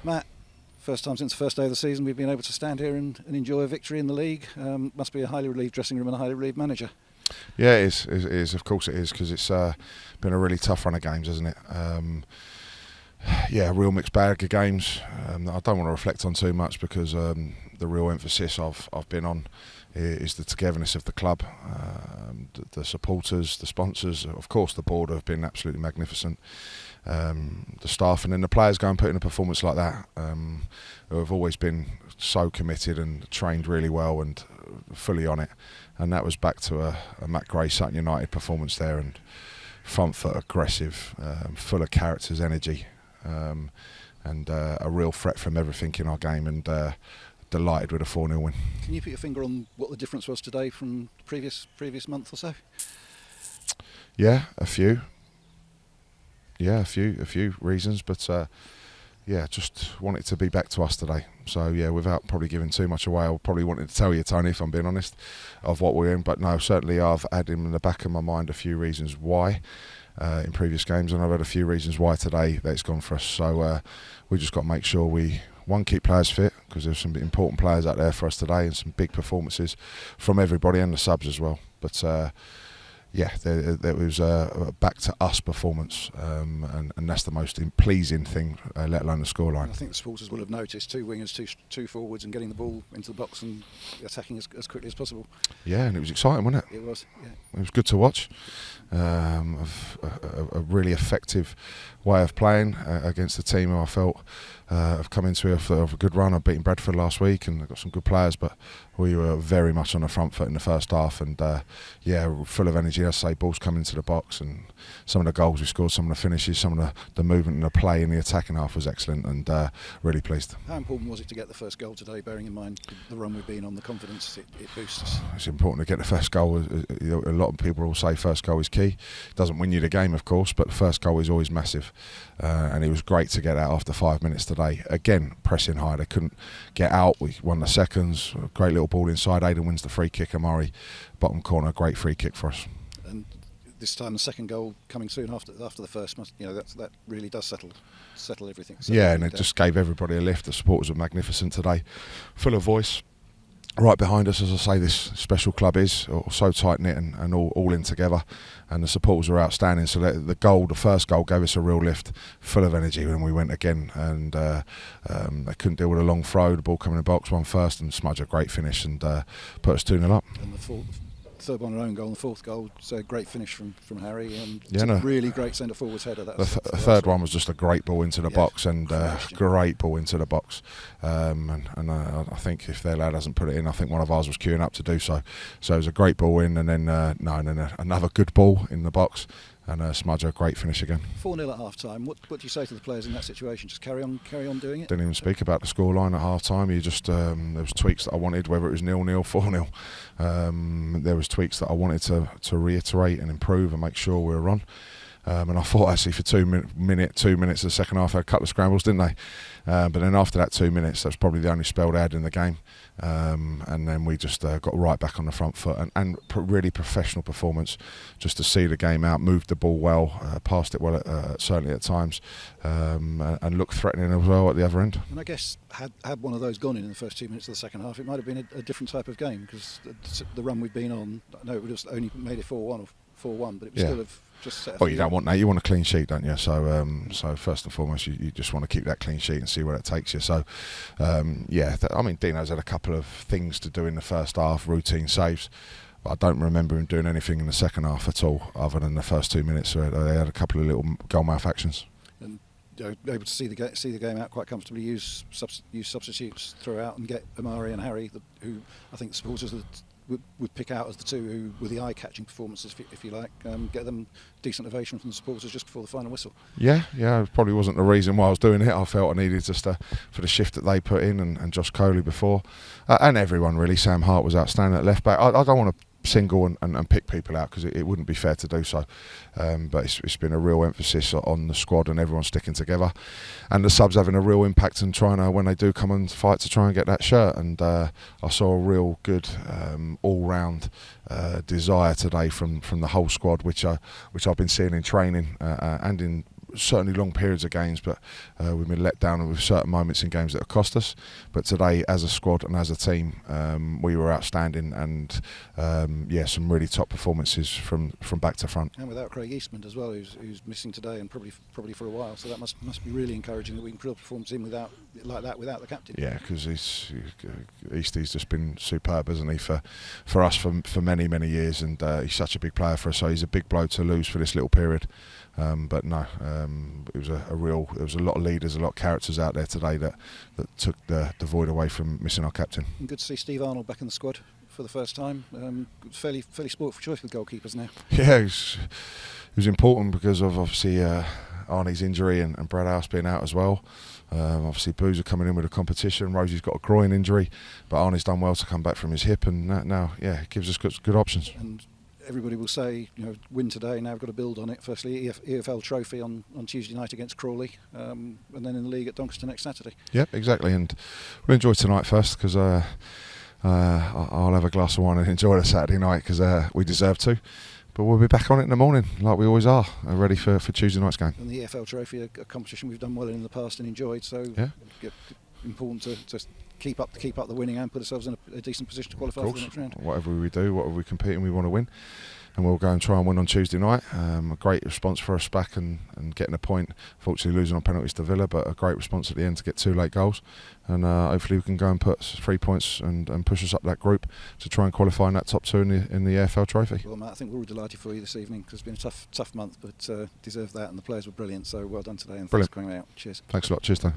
Matt, first time since the first day of the season we've been able to stand here and enjoy a victory in the league. Must be a highly relieved dressing room and a highly relieved manager. Yeah, it is. Of course it is, because it's been a really tough run of games, hasn't it? Yeah, a real mixed bag of games. I don't want to reflect on too much, because the real emphasis I've been on is the togetherness of the club. The supporters, the sponsors, of course the board have been absolutely magnificent. The staff, and then the players go and put in a performance like that, who have always been so committed and trained really well and fully on it. And that was back to a Matt Gray Sutton United performance there, and front foot, aggressive, full of characters, energy, and a real threat from everything in our game, and delighted with a 4-0 win. Can you put your finger on what the difference was today from the previous month or so? Yeah, a few. Yeah, a few reasons, but yeah, just want it to be back to us today. So yeah, without probably giving too much away, I probably wanted to tell you, Tony, if I'm being honest, of what we're in. But no, certainly I've had in the back of my mind a few reasons why in previous games, and I've had a few reasons why today that it's gone for us. So we just got to make sure we keep players fit, because there's some important players out there for us today, and some big performances from everybody and the subs as well. But yeah, there was a back to us performance, and that's the most pleasing thing, let alone the scoreline. I think the supporters will have noticed two wingers, two forwards, and getting the ball into the box and attacking as quickly as possible. Yeah, and it was exciting, wasn't it? It was, yeah. It was good to watch. A really effective way of playing against a team who I felt have come into a good run. I've beaten Bradford last week, and I've got some good players, but we were very much on the front foot in the first half, and yeah, full of energy. As I say, balls coming into the box, and some of the goals we scored, some of the finishes, some of the movement and the play in the attacking half was excellent, and really pleased. How important was it to get the first goal today, bearing in mind the run we've been on, the confidence it boosts us? It's important to get the first goal. A lot of people will say first goal is key. It doesn't win you the game, of course, but the first goal is always massive, and it was great to get that after 5 minutes today. Again, pressing high, they couldn't get out. We won the seconds, a great little ball inside. Aidan wins the free kick, Amari, bottom corner, great free kick for us. And this time the second goal coming soon after the first, that really does settle everything. Yeah, and it just gave everybody a lift. The supporters were magnificent today, full of voice. Right behind us, as I say, this special club is so tight-knit and all in together, and the supporters were outstanding. So the first goal gave us a real lift, full of energy when we went again, and they couldn't deal with a long throw, the ball coming in the box, one first, and Smudge a great finish and put us 2-0 up. And the third one, an own goal, and the fourth goal, so a great finish from Harry, and really great centre forwards header. The third one was just a great ball into the box, and great ball into the box, and I think if their lad hasn't put it in, I think one of ours was queuing up to do so. So it was a great ball in, and then another good ball in the box, and Smudge a great finish again. 4-0 at half time. What do you say to the players in that situation? Just carry on doing it? Didn't even speak about the scoreline at half time. You just there was tweaks that I wanted, whether it was 0-0, 4-0. There was tweaks that I wanted to reiterate and improve and make sure we were on. And I thought actually for 2 minutes of the second half, I had a couple of scrambles, didn't they? But then after that 2 minutes, that's probably the only spell they had in the game. And then we just got right back on the front foot, and really professional performance, just to see the game out, moved the ball well, passed it well, certainly at times, and looked threatening as well at the other end. And I guess had one of those gone in the first 2 minutes of the second half, it might have been a different type of game, because the run we've been on, I know it would have only made it 4-1 or 4-1, but it would still have just set. Well, you don't want that. You want a clean sheet, don't you? So first and foremost, you just want to keep that clean sheet and see where it takes you. So I mean, Dino's had a couple of things to do in the first half, routine saves. But I don't remember him doing anything in the second half at all, other than the first 2 minutes where they had a couple of little goal mouth actions. And able to see the game out quite comfortably, use substitutes throughout, and get Amari and Harry, who I think the supporters would pick out as the two who were the eye-catching performances, if you like, get them decent ovation from the supporters just before the final whistle. Yeah, it probably wasn't the reason why I was doing it. I felt I needed just for the shift that they put in, and Josh Coley before, and everyone really. Sam Hart was outstanding at left back. I don't want to single and pick people out, because it wouldn't be fair to do so, but it's been a real emphasis on the squad and everyone sticking together, and the subs having a real impact and trying to, when they do come and fight, to try and get that shirt. And I saw a real good all-round desire today from the whole squad, which I've been seeing in training and in certainly long periods of games, but we've been let down with certain moments in games that have cost us. But today, as a squad and as a team, we were outstanding, and some really top performances from back to front. And without Craig Eastman as well, who's missing today and probably for a while, so that must be really encouraging that we can put a performance in without the captain. Yeah, because Eastie's just been superb, hasn't he, for us for many years, and he's such a big player for us. So he's a big blow to lose for this little period. But no, it was there was a lot of leaders, a lot of characters out there today that took the void away from missing our captain. And good to see Steve Arnold back in the squad for the first time. Fairly sport for choice with goalkeepers now. Yeah, it was important because of obviously Arnie's injury and Brad House being out as well. Obviously Boozer coming in with a competition. Rosie's got a groin injury, but Arnie's done well to come back from his hip, and now it gives us good options. And everybody will say, win today, now we've got to build on it. Firstly, EFL trophy on Tuesday night against Crawley, and then in the league at Doncaster next Saturday. Yeah, exactly, and we'll enjoy tonight first, because I'll have a glass of wine and enjoy the Saturday night, because we deserve to. But we'll be back on it in the morning, like we always are, ready for Tuesday night's game. And the EFL trophy, a competition we've done well in the past and enjoyed, so important to keep up the winning and put ourselves in a decent position to qualify for the next round. Whatever we do, whatever we compete in, we want to win, and we'll go and try and win on Tuesday night. A great response for us back and getting a point. Fortunately losing on penalties to Villa, but a great response at the end to get 2 late goals, and hopefully we can go and put 3 points and push us up that group to try and qualify in that top 2 in the EFL trophy. Well, Matt, I think we're all delighted for you this evening, because it's been a tough month, but deserved that, and the players were brilliant, so well done today, and thanks for coming out. Cheers. Thanks a lot. Cheers, Tony.